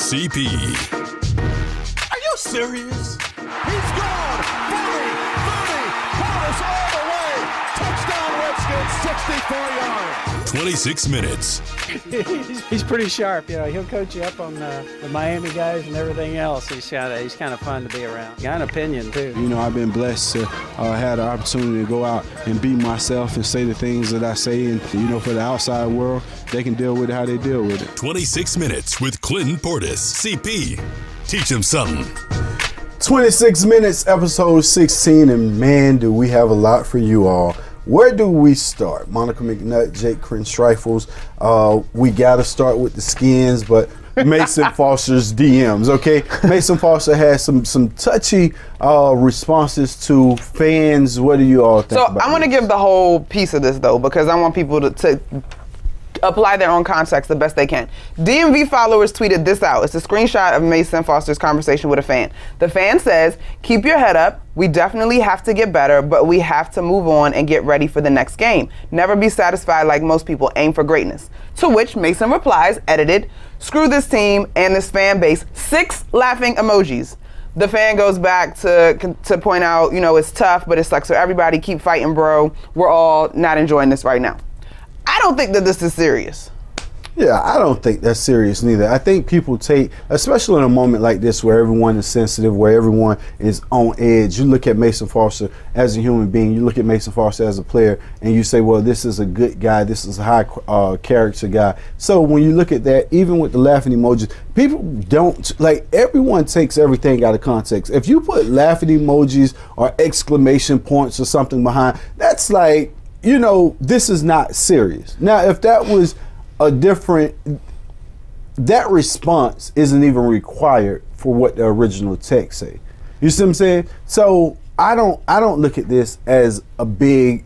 CP. Are you serious? He's gone! 40, 30, Portis all the way! Touchdown Redskins, 64 yards! 26 minutes. He's pretty sharp, you know. He'll coach you up on the Miami guys and everything else. He's kind of fun to be around. Got an opinion too. You know, I've been blessed to have the opportunity to go out and be myself and say the things that I say, and you know, for the outside world, they can deal with it how they deal with it. 26 minutes with Clinton Portis. CP. Teach him something. 26 minutes, episode 16, and man, do we have a lot for you all. Where do we start? Monica McNutt, Jake Crenstrifles. We got to start with the Skins, but Mason Foster's DMs, okay? Mason Foster has some touchy responses to fans. What do you all think about I want to give the whole piece of this, though, because I want people to apply their own context the best they can. DMV followers tweeted this out. It's a screenshot of Mason Foster's conversation with a fan. The fan says, "Keep your head up. We definitely have to get better, but we have to move on and get ready for the next game. Never be satisfied like most people. Aim for greatness." To which Mason replies, edited, "Screw this team and this fan base." 6 laughing emojis. The fan goes back to point out, you know, it's tough, but it sucks for everybody. Keep fighting, bro. We're all not enjoying this right now. I don't think that this is serious. Yeah, I don't think that's serious neither. I think people take, especially in a moment like this where everyone is sensitive, where everyone is on edge, you look at Mason Foster as a human being, you look at Mason Foster as a player, and you say, well, this is a good guy, this is a high character guy. So when you look at that, even with the laughing emojis, people don't, like, everyone takes everything out of context. If you put laughing emojis or exclamation points or something behind, that's like, you know, this is not serious. Now, if that was a different, that response isn't even required for what the original text say. You see what I'm saying? So I don't look at this as a big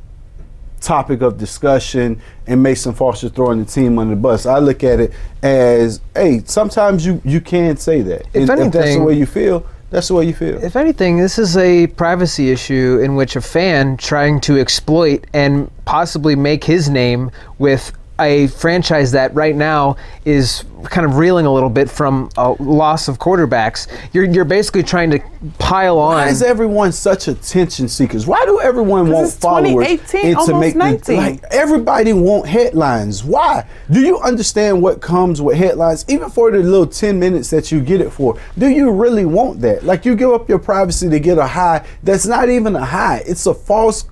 topic of discussion and Mason Foster throwing the team under the bus. I look at it as, hey, sometimes you can say that. If that's the way you feel, that's the way you feel. If anything, this is a privacy issue in which a fan trying to exploit and possibly make his name with a franchise that right now is kind of reeling a little bit from a loss of quarterbacks. You're basically trying to pile on. Why is everyone such attention seekers? Why do everyone want followers? 2018, almost 19. Like, everybody want headlines. Why? Do you understand what comes with headlines? Even for the little 10 minutes that you get it for, do you really want that? Like, you give up your privacy to get a high that's not even a high. It's a false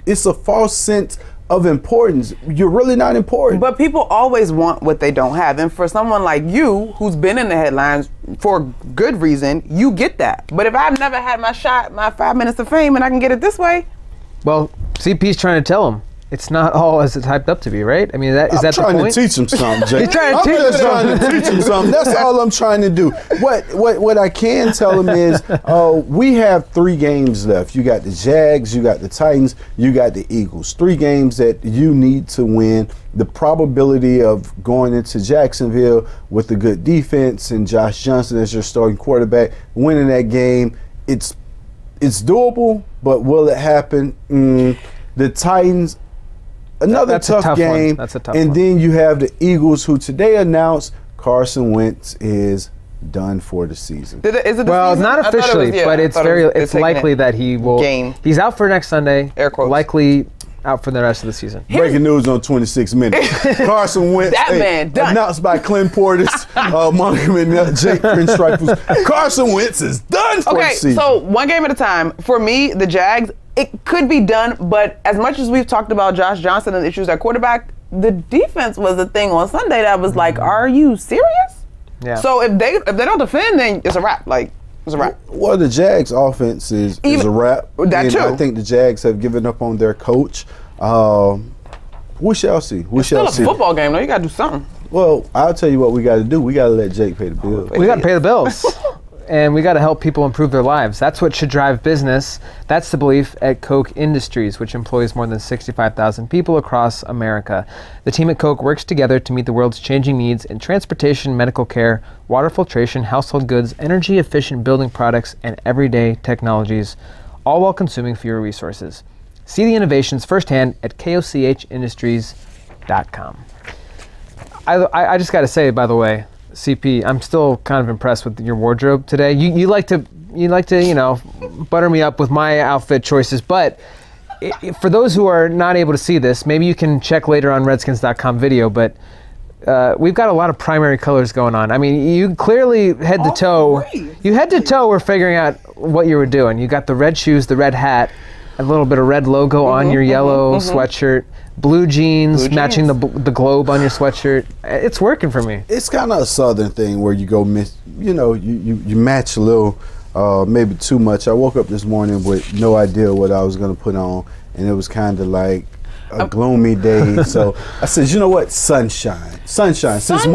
sense of importance. You're really not important. But people always want what they don't have. And for someone like you, who's been in the headlines for good reason, you get that. But if I've never had my shot, my 5 minutes of fame, and I can get it this way. Well, CP's trying to tell him it's not all as it's hyped up to be, right? I mean, is that the point? I'm trying to teach him something, Jake. He's trying to I'm just trying to teach him something. That's all I'm trying to do. What I can tell him is we have 3 games left. You got the Jags, you got the Titans, you got the Eagles. 3 games that you need to win. The probability of going into Jacksonville with a good defense and Josh Johnson as your starting quarterback, winning that game, it's doable, but will it happen? The Titans, another tough game. That's a tough and one. then you have the Eagles, who today announced Carson Wentz is done for the season. Is it the well, season? not officially, but it's likely that he will. He's out for next Sunday. Air quotes. Likely out for the rest of the season. Breaking news on 26 minutes. Carson Wentz, man done. Announced by Clinton Portis, Monica McNutt, Jake Crenstrifles. Carson Wentz is done for the season. So one game at a time. For me, the Jags, it could be done, but as much as we've talked about Josh Johnson and the issues at quarterback, the defense was a thing on Sunday that was like, are you serious? Yeah. So if they don't defend, then it's a wrap. Like, it's a wrap. Well, the Jags offense is a wrap. That too. I think the Jags have given up on their coach. We shall see. It's still a football game, though. You got to do something. Well, I'll tell you what we got to do. We got to let Jake pay the bills. We got to pay the bills. And we got to help people improve their lives. That's what should drive business. That's the belief at Koch Industries, which employs more than 65,000 people across America. The team at Koch works together to meet the world's changing needs in transportation, medical care, water filtration, household goods, energy-efficient building products, and everyday technologies, all while consuming fewer resources. See the innovations firsthand at kochindustries.com. I just got to say, by the way, CP, I'm still kind of impressed with your wardrobe today. You like to butter me up with my outfit choices, but for those who are not able to see this, maybe you can check later on Redskins.com video, but we've got a lot of primary colors going on. I mean, you clearly head to toe were figuring out what you were doing. You got the red shoes, the red hat, a little bit of red logo on your yellow sweatshirt, blue jeans matching the globe on your sweatshirt. It's working for me. It's kind of a southern thing where you go you match a little, maybe too much. I woke up this morning with no idea what I was going to put on, and it was kind of like a gloomy day. So I said, you know what? Sunshine. Since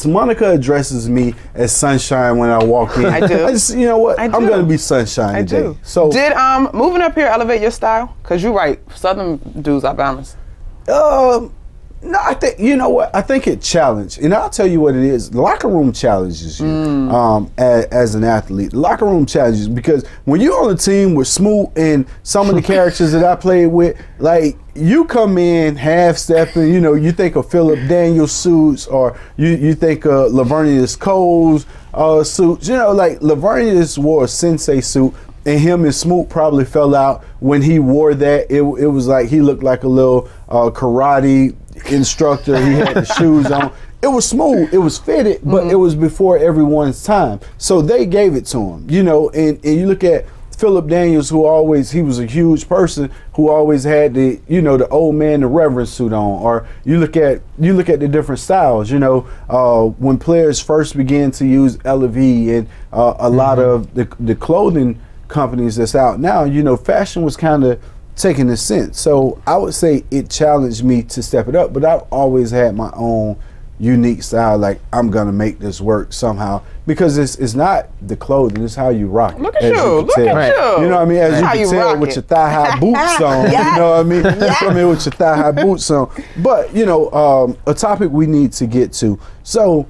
Monica addresses me as sunshine when I walk in, I just, you know what? I'm going to be sunshine today. So did moving up here elevate your style? Cause you're right, Southern dudes are balanced. No, I think, you know what? I think it challenged, and I'll tell you what it is. The locker room challenges you as an athlete. The locker room challenges, because when you're on a team with Smoot and some of the characters that I played with, like, you come in half-stepping, you think of Philip Daniels suits, or you think of Lavernius Cole's suits. Like Lavernius wore a Sensei suit, and him and Smoot probably fell out when he wore that. It was like he looked like a little karate instructor. He had the shoes on. It was smooth, it was fitted, but it was before everyone's time. So they gave it to him, and you look at Philip Daniels, he was a huge person who always had the old man, the reverend suit on. Or you look at the different styles, when players first began to use LV and a lot of the clothing companies that's out now, fashion was kind of taking a sense. So I would say it challenged me to step it up, but I've always had my own unique style. Like, I'm gonna make this work somehow, because it's not the clothing, it's how you rock it. Look at you, look at you. You know what I mean? As you can tell with your thigh-high boots on, you know what I mean? You come in with your thigh-high boots on. But, a topic we need to get to. So,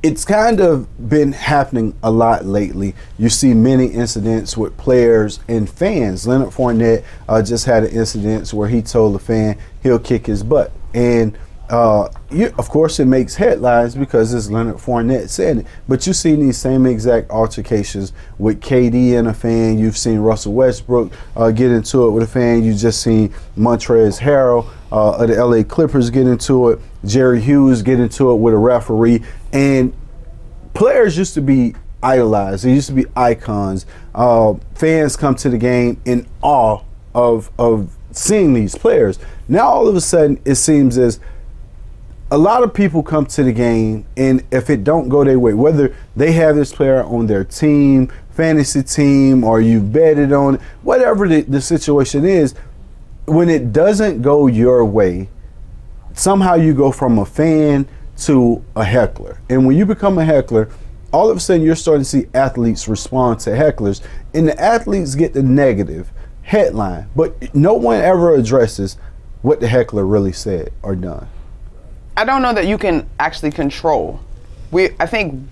it's kind of been happening a lot lately. You see many incidents with players and fans. Leonard Fournette just had an incident where he told a fan he'll kick his butt. And of course it makes headlines because it's Leonard Fournette saying it. But you've seen these same exact altercations with KD and a fan. You've seen Russell Westbrook get into it with a fan. You've just seen Montrezl Harrell of the LA Clippers get into it. Jerry Hughes get into it with a referee. And players used to be idolized. They used to be icons. Fans come to the game in awe of seeing these players. Now all of a sudden it seems as a lot of people come to the game, and if it don't go their way, whether they have this player on their team, fantasy team, or you betted on it, whatever the situation is, when it doesn't go your way, somehow you go from a fan to a heckler. And when you become a heckler, all of a sudden you're starting to see athletes respond to hecklers, and the athletes get the negative headline, but no one ever addresses what the heckler really said or done. I don't know that you can actually control. I think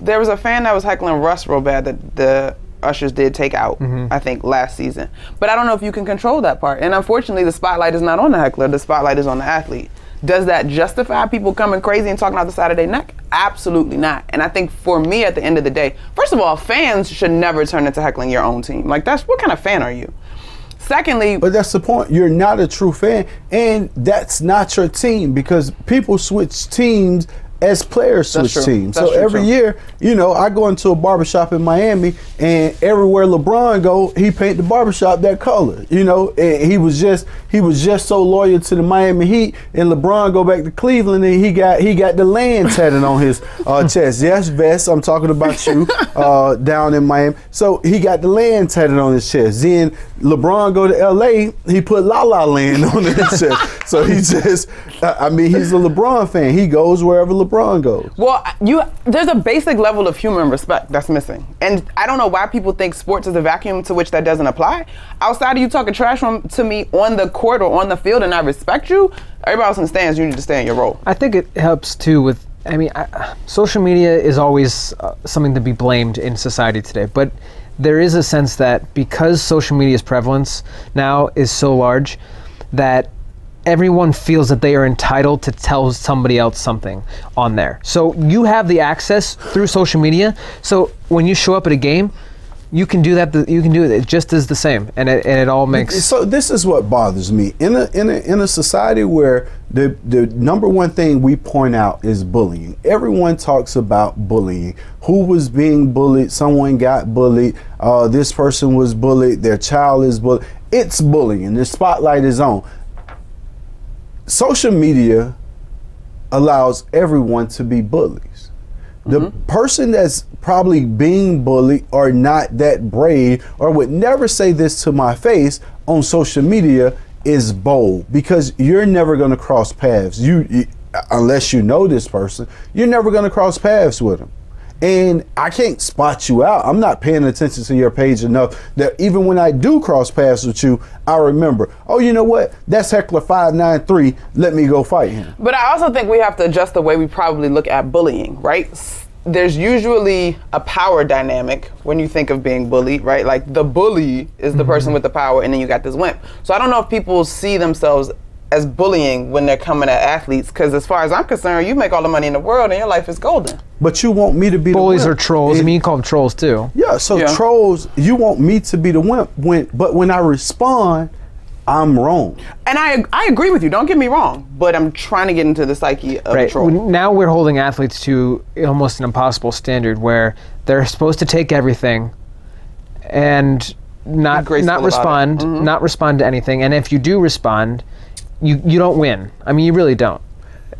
there was a fan that was heckling Russ real bad that the Ushers did take out, I think, last season. But I don't know if you can control that part. And unfortunately, the spotlight is not on the heckler. The spotlight is on the athlete. Does that justify people coming crazy and talking out the side of their neck? Absolutely not. And I think for me, at the end of the day, first of all, fans should never turn into heckling your own team. Like, what kind of fan are you? Secondly, but that's the point. You're not a true fan, and that's not your team, because people switch teams as players switch teams. So every year, I go into a barbershop in Miami, and everywhere LeBron go, he paint the barbershop that color. And he was just so loyal to the Miami Heat, and LeBron go back to Cleveland, and he got the land tatted on his chest. Yes, Vest, I'm talking about you down in Miami. So he got the land tatted on his chest. Then LeBron go to LA, he put La La Land on his chest. So he just, he's a LeBron fan. He goes wherever LeBron goes. Well, there's a basic level of human respect that's missing. And I don't know why people think sports is a vacuum to which that doesn't apply. Outside of you talking trash to me on the court or on the field and I respect you, everybody else in the stands, you need to stay in your role. I think it helps too with, social media is always something to be blamed in society today. But there is a sense that because social media's prevalence now is so large, that everyone feels that they are entitled to tell somebody else something on there. So you have the access through social media. So when you show up at a game, you can do that. You can do it. It just is the same, and it all makes. So this is what bothers me in a society where the number one thing we point out is bullying. Everyone talks about bullying. Who was being bullied? Someone got bullied. This person was bullied. Their child is bullied. It's bullying. The spotlight is on. Social media allows everyone to be bullies. The person that's probably being bullied or not that brave or would never say this to my face on social media is bold, because you're never going to cross paths. Unless you know this person, you're never going to cross paths with them. And I can't spot you out. I'm not paying attention to your page enough that even when I do cross paths with you, I remember, oh, you know what? That's Heckler 593. Let me go fight him. But I also think we have to adjust the way we probably look at bullying, right? There's usually a power dynamic when you think of being bullied, right? Like the bully is the person with the power, and then you got this wimp. So I don't know if people see themselves as bullying when they're coming at athletes, because as far as I'm concerned, you make all the money in the world and your life is golden. But you want me to be bullies the or wimp. trolls. I mean, you call them trolls too. Yeah, so trolls, you want me to be the wimp, but when I respond, I'm wrong. And I agree with you, don't get me wrong, but I'm trying to get into the psyche of a troll. Now we're holding athletes to almost an impossible standard where they're supposed to take everything and not respond, not respond to anything. And if you do respond, you don't win. I mean, you really don't.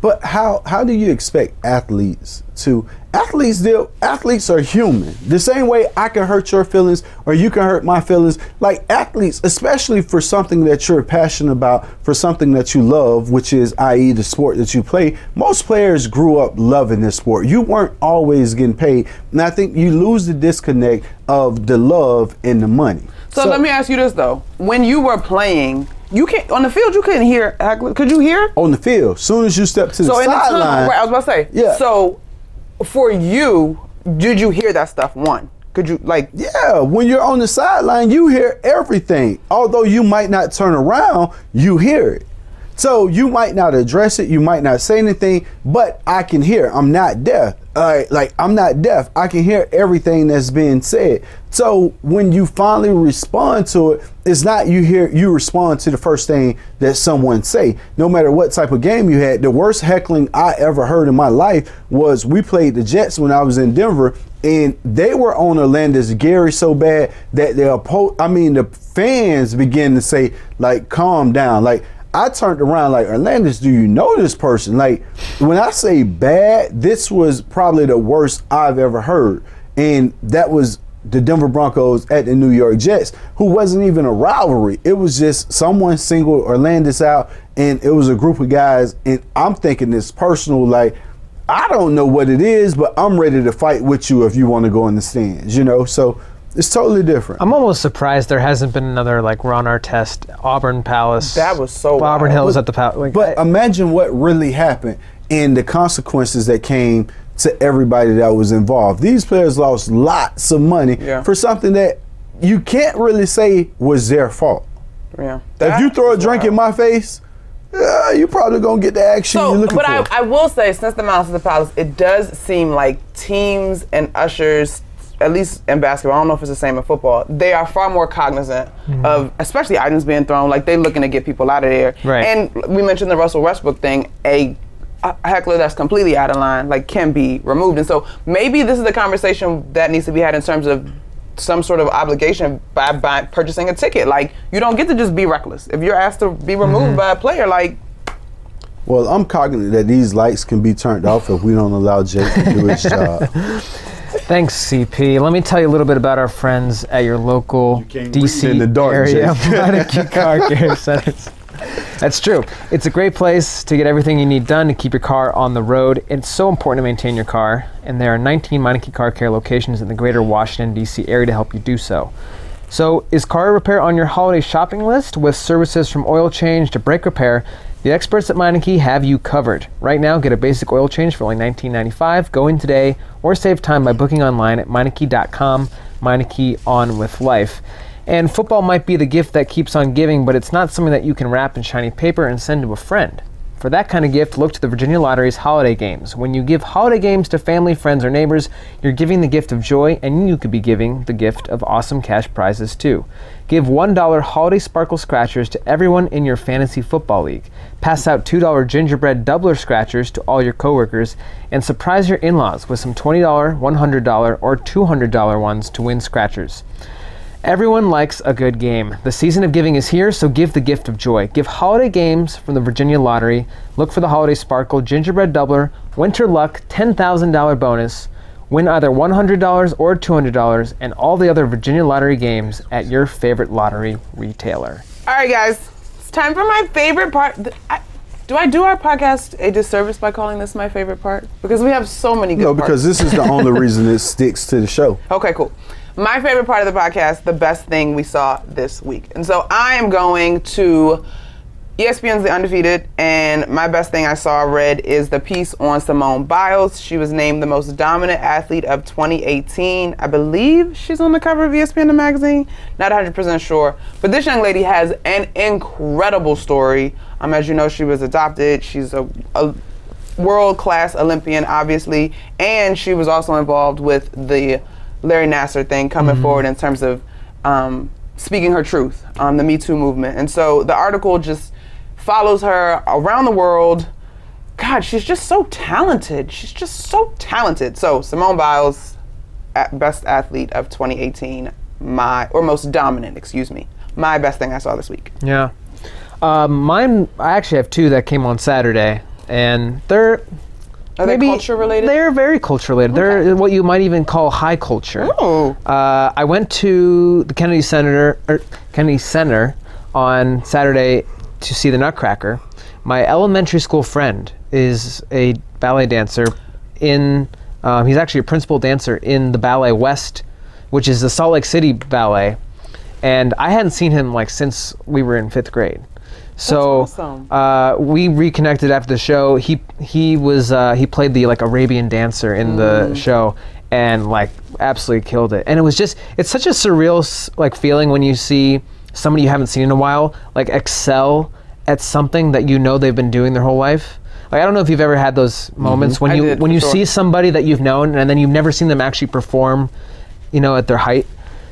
But how do you expect athletes to? Athletes are human. The same way I can hurt your feelings or you can hurt my feelings. Like athletes, especially for something that you're passionate about, for something that you love, which is, i.e., the sport that you play. Most players grew up loving this sport. You weren't always getting paid. And I think you lose the disconnect of the love and the money. So let me ask you this though. When you were playing, you can't on the field. You couldn't hear. Could you hear? On the field, soon as you step to the sideline. Right, I was about to say. Yeah. So, for you, did you hear that stuff? Could you Yeah, when you're on the sideline, you hear everything. Although you might not turn around, you hear it. So you might not address it, you might not say anything, but I can hear. I'm not deaf. I'm not deaf. I can hear everything that's being said. So when you finally respond to it, it's not you respond to the first thing that someone say. No matter what type of game you had, the worst heckling I ever heard in my life was we played the Jets when I was in Denver, and they were on Orlando's Gary so bad that the fans began to say, like, calm down. Like, I turned around like, Orlando's, do you know this person? Like, when I say bad, this was probably the worst I've ever heard. And that was the Denver Broncos at the New York Jets, who wasn't even a rivalry. It was just someone singled Orlando's out, and it was a group of guys. And I'm thinking this personal, like, I don't know what it is, but I'm ready to fight with you if you want to go in the stands, you know? So it's totally different. I'm almost surprised there hasn't been another like Ron Artest, Auburn Palace. That was so wild. Auburn Hills at the Palace. But imagine what really happened and the consequences that came to everybody that was involved. These players lost lots of money for something that you can't really say was their fault. Yeah. If you throw a drink in my face, you're probably going to get the action you're looking for. But I will say, since the Malice of the Palace, it does seem like teams and ushers, at least in basketball, I don't know if it's the same in football, they are far more cognizant of, especially items being thrown, like they're looking to get people out of there. Right. And we mentioned the Russell Westbrook thing, a heckler that's completely out of line, like, can be removed. And so maybe this is the conversation that needs to be had in terms of some sort of obligation by purchasing a ticket. Like, you don't get to just be reckless. If you're asked to be removed by a player, like... Well, I'm cognizant that these lights can be turned off if we don't allow Jake to do his job. Thanks, CP. Let me tell you a little bit about our friends at your local DC in the dark, area Meineke Car Care Centers. That's true. It's a great place to get everything you need done to keep your car on the road. It's so important to maintain your car, and there are 19 Meineke Car Care locations in the greater Washington, D.C. area to help you do so. So, is car repair on your holiday shopping list? With services from oil change to brake repair, the experts at Meineke have you covered. Right now, get a basic oil change for only $19.95. Go in today or save time by booking online at Meineke.com. Meineke, on with life. And football might be the gift that keeps on giving, but it's not something that you can wrap in shiny paper and send to a friend. For that kind of gift, look to the Virginia Lottery's holiday games. When you give holiday games to family, friends, or neighbors, you're giving the gift of joy, and you could be giving the gift of awesome cash prizes too. Give $1 Holiday Sparkle Scratchers to everyone in your fantasy football league. Pass out $2 Gingerbread Doubler Scratchers to all your coworkers, and surprise your in-laws with some $20, $100, or $200 ones to win Scratchers. Everyone likes a good game. The season of giving is here, so give the gift of joy. Give holiday games from the Virginia Lottery. Look for the Holiday Sparkle, Gingerbread Doubler, Winter Luck, $10,000 bonus. Win either $100 or $200 and all the other Virginia Lottery games at your favorite lottery retailer. All right, guys. It's time for my favorite part. Do I do our podcast a disservice by calling this my favorite part? Because we have so many good parts. No, because this is the only reason it sticks to the show. Okay, cool. My favorite part of the podcast, the best thing we saw this week. And so I am going to ESPN's The Undefeated, and my best thing I saw read is the piece on Simone Biles. She was named the most dominant athlete of 2018. I believe she's on the cover of ESPN the magazine. Not 100% sure. But this young lady has an incredible story. As you know, she was adopted. She's a world-class Olympian, obviously. And she was also involved with the Larry Nassar thing coming forward in terms of speaking her truth on the Me Too movement. And so the article just follows her around the world. God, she's just so talented. She's just so talented. So Simone Biles, best athlete of 2018, most dominant, excuse me. My best thing I saw this week. Yeah. Mine, I actually have two that came on Saturday, and they're Are they culture related? They're very culture related. Okay. They're what you might even call high culture. Oh. I went to the Kennedy Center on Saturday to see the Nutcracker. My elementary school friend is a ballet dancer he's actually a principal dancer in the Ballet West, which is the Salt Lake City Ballet. And I hadn't seen him since we were in 5th grade. So That's awesome. We reconnected after the show. He played the Arabian dancer in the show, and absolutely killed it. And it's such a surreal feeling when you see somebody you haven't seen in a while excel at something that they've been doing their whole life. I don't know if you've ever had those moments when you see somebody that you've known and then you've never seen them actually perform, at their height.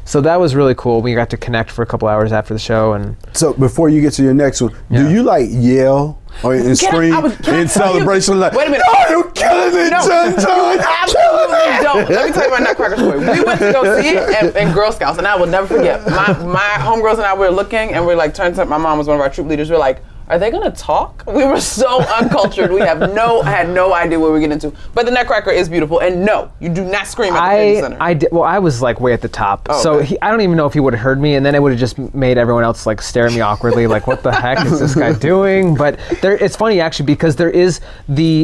So that was really cool. We got to connect for a couple hours after the show. And so before you get to your next one, do you yell and scream in celebration? Wait a minute. Oh, you're killing it, John. Absolutely don't. Let me tell you my Nutcracker story. We went to go see it in Girl Scouts, and I will never forget. My homegirls and I were looking, and we're turned to, my mom was one of our troop leaders. We're like, are they gonna talk? We were so uncultured. I had no idea what we were getting into. But the Nutcracker is beautiful, and no, you do not scream at the Kennedy Center. I was way at the top, oh, so okay. I don't even know if he would have heard me, and then it would have just made everyone else stare at me awkwardly, what the heck is this guy doing? But it's funny actually because there is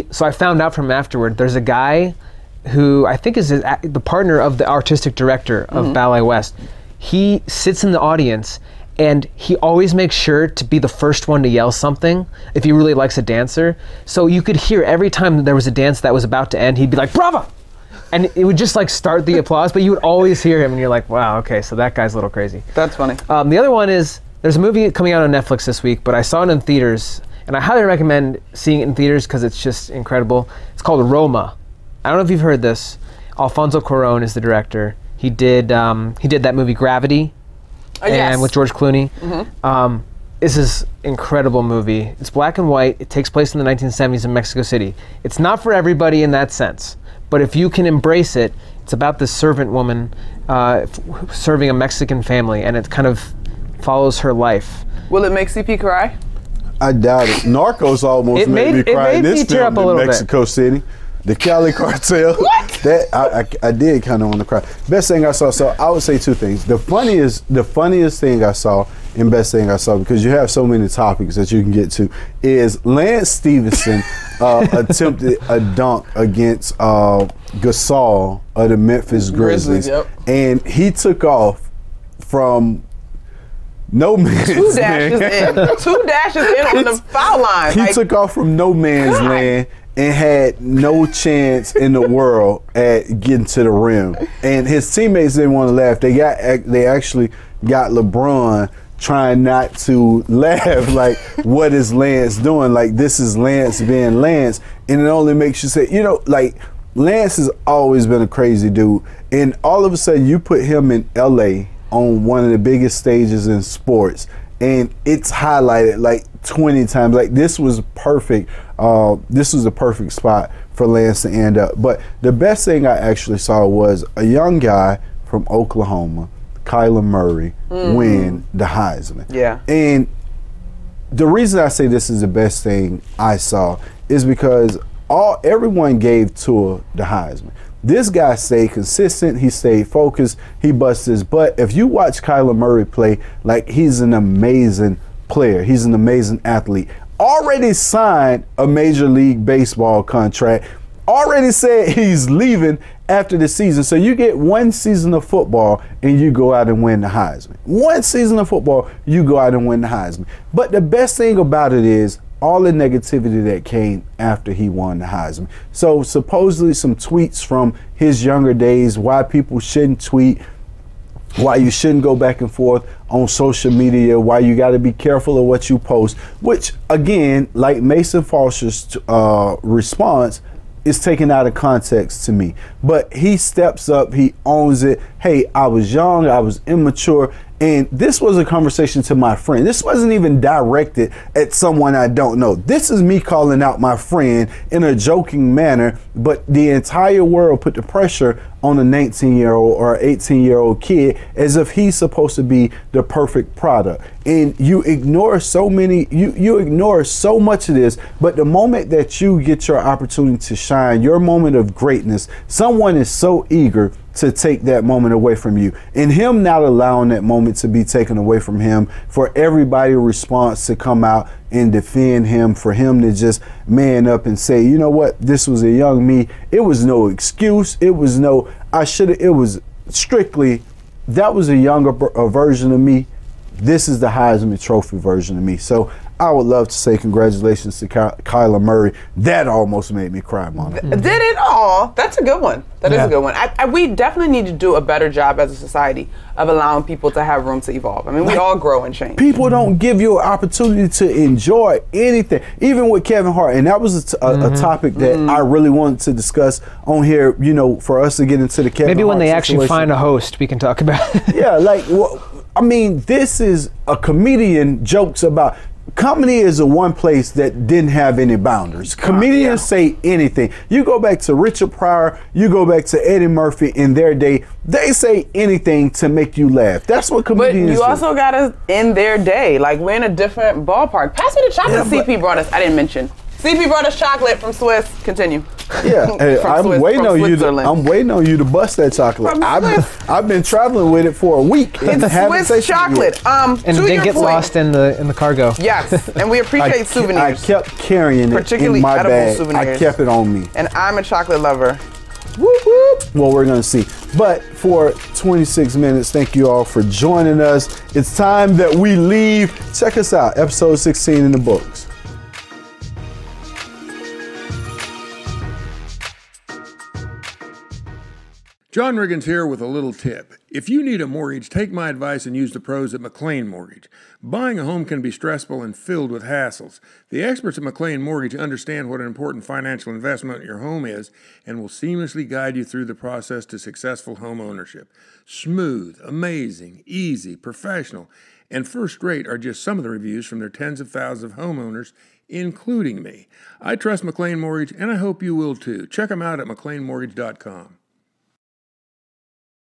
so I found out from him afterward. There's a guy who I think is the partner of the artistic director of Ballet West. He sits in the audience. And he always makes sure to be the first one to yell something if he really likes a dancer. So you could hear every time there was a dance that was about to end, he'd be like, "Bravo!" And it would just start the applause, but you would always hear him and you're like, wow, okay, so that guy's a little crazy. That's funny. The other one is, there's a movie coming out on Netflix this week, but I saw it in theaters, and I highly recommend seeing it in theaters because it's just incredible. It's called Roma. I don't know if you've heard this. Alfonso Cuarón is the director. He did that movie Gravity. And with George Clooney. This is incredible movie. It's black and white. It takes place in the 1970s in Mexico City. It's not for everybody in that sense, but if you can embrace it, it's about this servant woman serving a Mexican family, and it kind of follows her life. Will it make CP cry? I doubt it. Narcos almost made me cry in this film in Mexico City. The Cali Cartel. What? That I did kind of want to cry. Best thing I saw. So I would say two things. The funniest thing I saw and best thing I saw, because you have so many topics that you can get to, is Lance Stevenson attempted a dunk against Gasol of the Memphis Grizzlies, and he took off from no man's land. 2 dashes in. 2 dashes in on the foul line. He took off from no man's land and had no chance in the world at getting to the rim. And his teammates didn't want to laugh. They actually got LeBron trying not to laugh, like, what is Lance doing? Like, this is Lance being Lance. And it only makes you say, you know, like, Lance has always been a crazy dude. And all of a sudden you put him in LA on one of the biggest stages in sports, and it's highlighted like 20 times. Like, this was perfect. This was the perfect spot for Lance to end up. But the best thing I actually saw was a young guy from Oklahoma, Kyler Murray, win the Heisman. Yeah. And the reason I say this is the best thing I saw is because everyone gave Tua the Heisman. This guy stayed consistent. He stayed focused. He busted his butt. If you watch Kyler Murray play, like, he's an amazing player. He's an amazing athlete. Already signed a Major League Baseball contract. Already said he's leaving after the season. So you get one season of football and you go out and win the Heisman. One season of football, you go out and win the Heisman. But the best thing about it is all the negativity that came after he won the Heisman. So supposedly some tweets from his younger days, why people shouldn't tweet, why you shouldn't go back and forth on social media, why you got to be careful of what you post, which, again, like Mason Foster's response, is taken out of context to me. But he steps up, he owns it. Hey, I was young, I was immature, and this was a conversation to my friend. This wasn't even directed at someone I don't know. This is me calling out my friend in a joking manner, but the entire world put the pressure on a 19-year-old or 18-year-old kid as if he's supposed to be the perfect product. And you ignore so many, you ignore so much of this, but the moment that you get your opportunity to shine, your moment of greatness, someone is so eager to take that moment away from you. And him not allowing that moment to be taken away from him, for everybody's response to come out and defend him, for him to just man up and say, you know what, this was a young me. It was no excuse. It was no, it was strictly, that was a younger version of me. This is the Heisman Trophy version of me. So I would love to say congratulations to Kyler Murray. That almost made me cry, Mona. Did it all? That's a good one. That is a good one. We definitely need to do a better job as a society of allowing people to have room to evolve. I mean, we all grow and change. People don't give you an opportunity to enjoy anything, even with Kevin Hart. And that was a topic that I really wanted to discuss on here, you know, for us to get into the Kevin Hart Maybe when they situation. actually find a host, we can talk about it. Yeah, like, I mean, this is a comedian jokes about. Comedy is the one place that didn't have any boundaries. Comedians say anything. You go back to Richard Pryor, you go back to Eddie Murphy in their day, they say anything to make you laugh. That's what comedians do. But you also got us in their day. Like, we're in a different ballpark. Pass me the chocolate CP brought us. I didn't mention. CP brought us chocolate from Swiss. Continue. Yeah, hey, I'm waiting on you to bust that chocolate. I've been traveling with it for a week. It's Swiss chocolate. And it didn't get lost in the cargo. Yes, and we appreciate souvenirs. I kept carrying it particularly in my edible bag. souvenirs. I kept it on me. And I'm a chocolate lover. Whoop, whoop. Well, we're going to see. But for 26 minutes, thank you all for joining us. It's time that we leave. Check us out, episode 16 in the books. John Riggins here with a little tip. If you need a mortgage, take my advice and use the pros at McLean Mortgage. Buying a home can be stressful and filled with hassles. The experts at McLean Mortgage understand what an important financial investment your home is and will seamlessly guide you through the process to successful home ownership. Smooth, amazing, easy, professional, and first rate are just some of the reviews from their tens of thousands of homeowners, including me. I trust McLean Mortgage, and I hope you will too. Check them out at McLeanMortgage.com.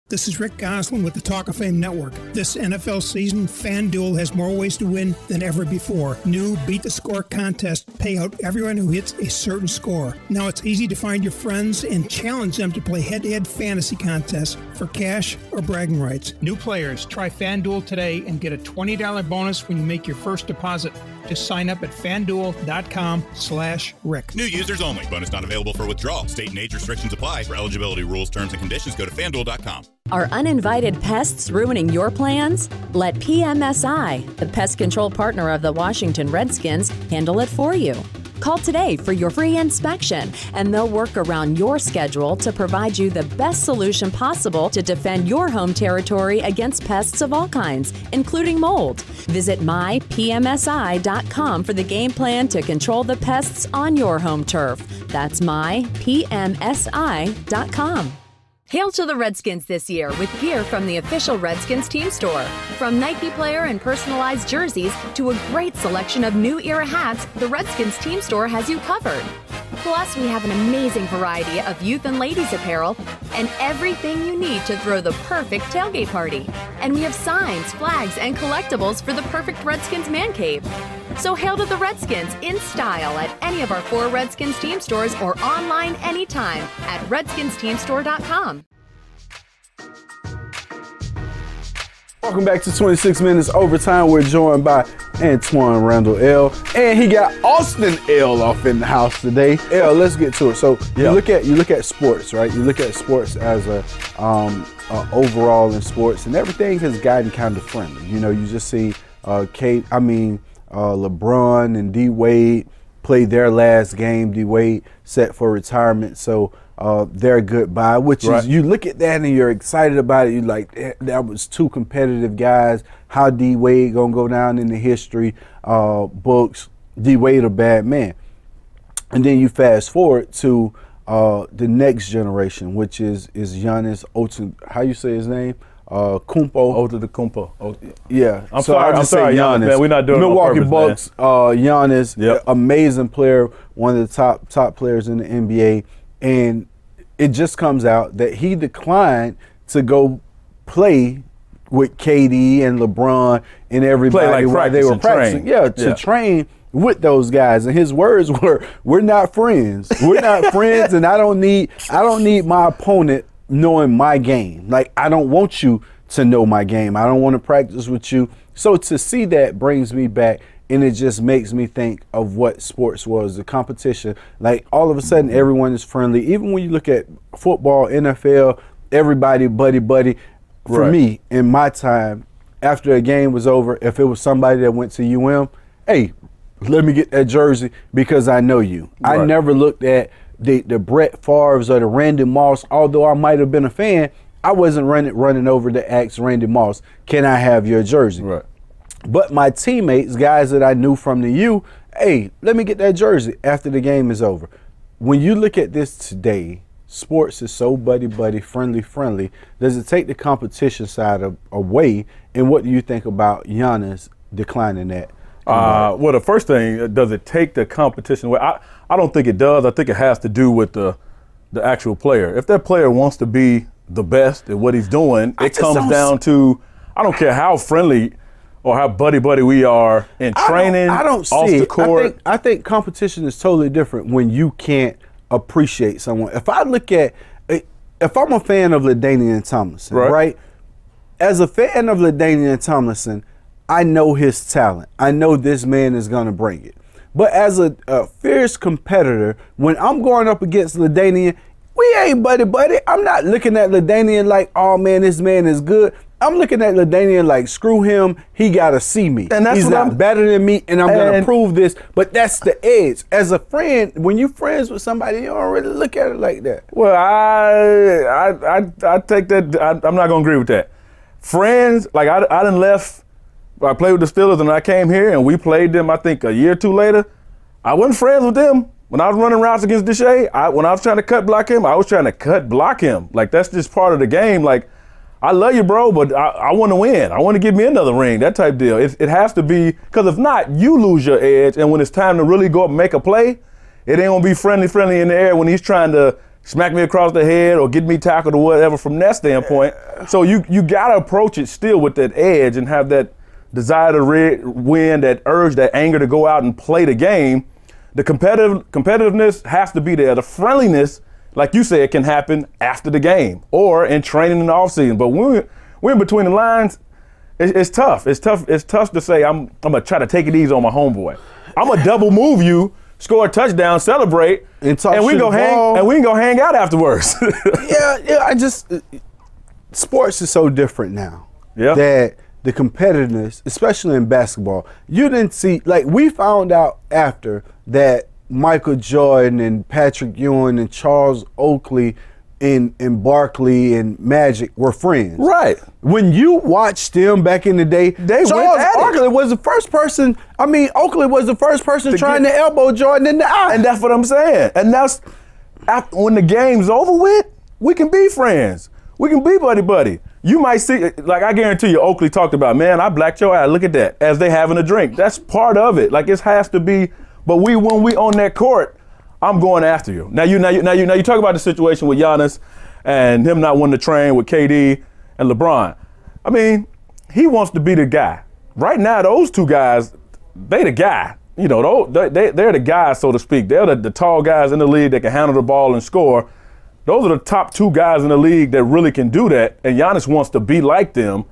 This is Rick Goslin with the Talk of Fame Network. This NFL season, FanDuel has more ways to win than ever before. New Beat the Score contests pay out everyone who hits a certain score. Now it's easy to find your friends and challenge them to play head-to-head fantasy contests for cash or bragging rights. New players, try FanDuel today and get a $20 bonus when you make your first deposit. Just sign up at FanDuel.com/Rick. New users only. Bonus not available for withdrawal. State and age restrictions apply. For eligibility rules, terms, and conditions, go to FanDuel.com. Are uninvited pests ruining your plans? Let PMSI, the pest control partner of the Washington Redskins, handle it for you. Call today for your free inspection, and they'll work around your schedule to provide you the best solution possible to defend your home territory against pests of all kinds, including mold. Visit mypmsi.com for the game plan to control the pests on your home turf. That's mypmsi.com. Hail to the Redskins this year with gear from the official Redskins team store. From Nike player and personalized jerseys to a great selection of new era hats, the Redskins team store has you covered. Plus, we have an amazing variety of youth and ladies apparel and everything you need to throw the perfect tailgate party. And we have signs, flags, and collectibles for the perfect Redskins man cave. So hail to the Redskins in style at any of our 4 Redskins team stores or online anytime at RedskinsTeamStore.com. Welcome back to 26 Minutes Overtime. We're joined by Antwaan Randle-El, and he got Austin L off in the house today. L, let's get to it. So you look at sports, right? You look at sports as a overall in sports, and everything has gotten kind of friendly. You know, you just see LeBron and D Wade played their last game. D Wade set for retirement, so their goodbye, which is, you look at that and you're excited about it. You like, that was 2 competitive guys. How D Wade gonna go down in the history books? D Wade a bad man. And then you fast forward to the next generation, which is Giannis how you say his name? Antetokounmpo. Yeah. I'm sorry, Giannis. Man, we're not doing Milwaukee it on Bucks. Giannis, amazing player, one of the top players in the NBA, and it just comes out that he declined to go play with KD and LeBron and everybody while they were practicing. To train with those guys. And his words were, "We're not friends. We're not friends, and I don't need my opponent knowing my game. Like, I don't want you to know my game. I don't want to practice with you." So to see that brings me back, and it just makes me think of what sports was, the competition. Like, all of a sudden, everyone is friendly. Even when you look at football, NFL, everybody buddy. For me, in my time, after a game was over, if it was somebody that went to UM, hey, let me get that jersey because I know you. I never looked at the Brett Favres or the Randy Moss. Although I might have been a fan, I wasn't running over to ask Randy Moss, "Can I have your jersey?" But my teammates, guys that I knew from the U, "Hey, let me get that jersey after the game is over." When you look at this today, sports is so buddy, friendly. Does it take the competition side away? And what do you think about Giannis declining that? Well, the first thing, does it take the competition away? I don't think it does. I think it has to do with the actual player. If that player wants to be the best at what he's doing, it comes down to, I don't care how friendly or how buddy we are in training, I don't off see the it. court. I think competition is totally different when you can't appreciate someone. If I look at, if I'm a fan of LaDainian Tomlinson, right? As a fan of LaDainian Tomlinson, I know his talent. I know this man is going to bring it. But as a fierce competitor, when I'm going up against LaDainian, we ain't buddy. I'm not looking at LaDainian like, "Oh man, this man is good." I'm looking at LaDainian like, "Screw him, he gotta see me. And that's He's not better than me, and I'm gonna prove this." But that's the edge. As a friend, when you're friends with somebody, you don't really look at it like that. Well, I take that. I'm not gonna agree with that. Friends, like I done left. I played with the Steelers, and I came here, and we played them, I think, a year or 2 later. I wasn't friends with them. When I was running routes against Deshae, when I was trying to cut block him, I was trying to cut block him. Like, that's just part of the game. Like, I love you, bro, but I want to win. I want to give me another ring, that type deal. It has to be, because if not, you lose your edge, and when it's time to really go up and make a play, it ain't going to be friendly in the air when he's trying to smack me across the head or get me tackled or whatever from that standpoint. So you got to approach it still with that edge and have that desire to win, that urge, that anger to go out and play the game. The competitiveness has to be there. The friendliness, like you said, can happen after the game or in training in the offseason. But when we're in between the lines, it's tough. It's tough to say I'm gonna try to take it easy on my homeboy. I'm gonna double move you, score a touchdown, celebrate, and we can go hang out afterwards. Yeah. Sports is so different now. Yeah. That the competitiveness, especially in basketball, you didn't see, like, we found out after that Michael Jordan and Patrick Ewing and Charles Oakley and Barkley and Magic were friends. Right. When you watched them back in the day, Charles Oakley was the first person. I mean, Oakley was the first person trying to elbow Jordan in the eye. And that's what I'm saying. And that's when the game's over with, we can be friends. We can be buddy. You might see, like I guarantee you, Oakley talked about, man, I blacked your eye. Look at that. As they having a drink. That's part of it. Like it has to be. But when we on that court, I'm going after you. Now you talk about the situation with Giannis and him not wanting to train with KD and LeBron. I mean, he wants to be the guy. Right now, those two guys, they the guy. You know, they're the guys, so to speak. They're the tall guys in the league that can handle the ball and score. Those are the top two guys in the league that really can do that, and Giannis wants to be like them.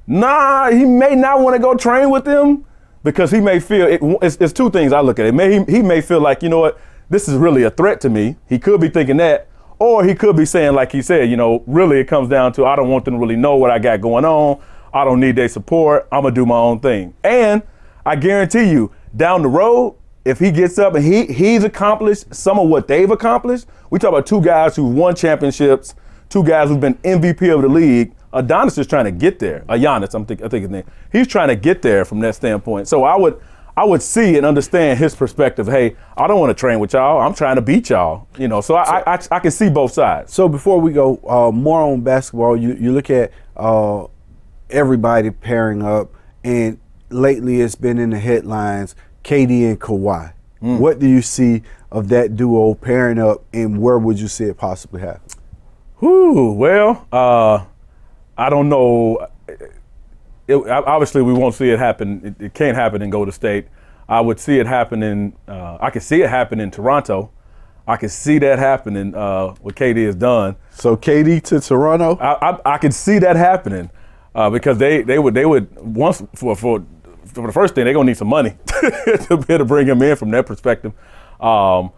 Nah, he may not want to go train with them because he may feel, it's two things I look at. He may feel like, you know what, this is really a threat to me. He could be thinking that, or he could be saying, like he said, you know, really it comes down to I don't want them to really know what I got going on. I don't need their support. I'm going to do my own thing. And I guarantee you, down the road, if he gets up and he's accomplished some of what they've accomplished, we talk about two guys who won championships, two guys who've been MVP of the league. Adonis is trying to get there. Giannis, I think his name. He's trying to get there from that standpoint. So I would see and understand his perspective. Hey, I don't want to train with y'all. I'm trying to beat y'all. You know, so I can see both sides. So before we go more on basketball, you look at everybody pairing up, and lately it's been in the headlines. KD and Kawhi. What do you see of that duo pairing up, and where would you see it possibly happen? Well, I don't know. Obviously, we won't see it happen. It can't happen in Golden State. I would see it happen in. I could see it happen in Toronto. I could see that happening. What KD has done. So KD to Toronto. I could see that happening because they would once for the first thing, they're going to need some money to be able to bring him in from that perspective. I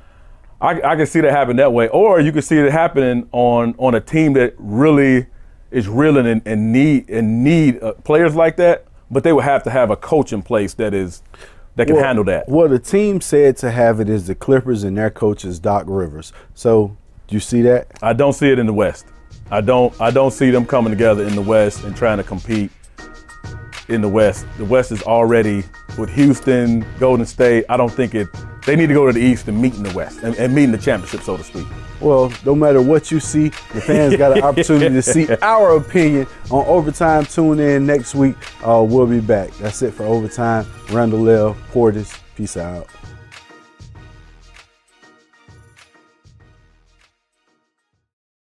can see that happen that way. Or you could see it happening on a team that really is reeling and need players like that, but they would have to have a coach in place that can handle that. Well, the team said to have it is the Clippers, and their coach is Doc Rivers. So do you see that? I don't see it in the West. I don't see them coming together in the West and trying to compete in the West. The West is already with Houston, Golden State. I don't think they need to go to the East and meet in the West and meet in the championship, so to speak. Well, no matter what you see, the fans got an opportunity to see our opinion on Overtime. Tune in next week. We'll be back. That's it for Overtime. Randle-El, Portis. Peace out.